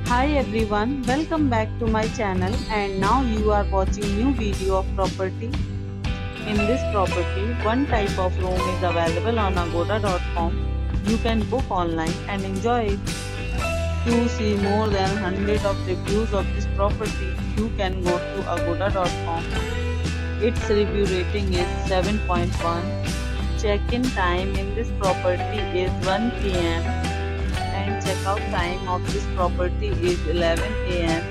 Hi everyone, welcome back to my channel and now you are watching new video of property. In this property, one type of room is available on agoda.com. You can book online and enjoy it. To see more than 100 of reviews of this property, you can go to agoda.com. Its review rating is 7.1. Check-in time in this property is 1 p.m. and checkout time of this property is 11 a.m.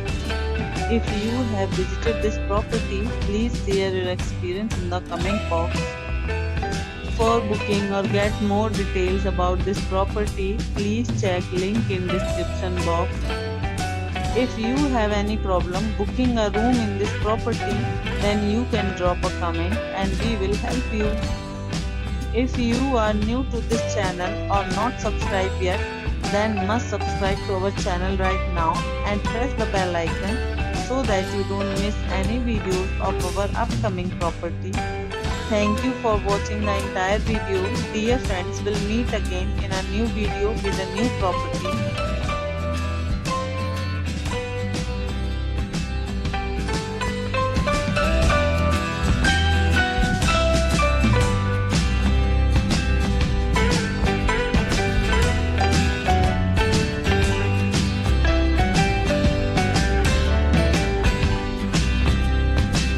If you have visited this property, please share your experience in the comment box. For booking or get more details about this property, please check link in description box. If you have any problem booking a room in this property, then you can drop a comment and we will help you. If you are new to this channel or not subscribed yet, then must subscribe to our channel right now and press the bell icon so that you don't miss any videos of our upcoming property. Thank you for watching the entire video. Dear friends, we'll meet again in a new video with a new property.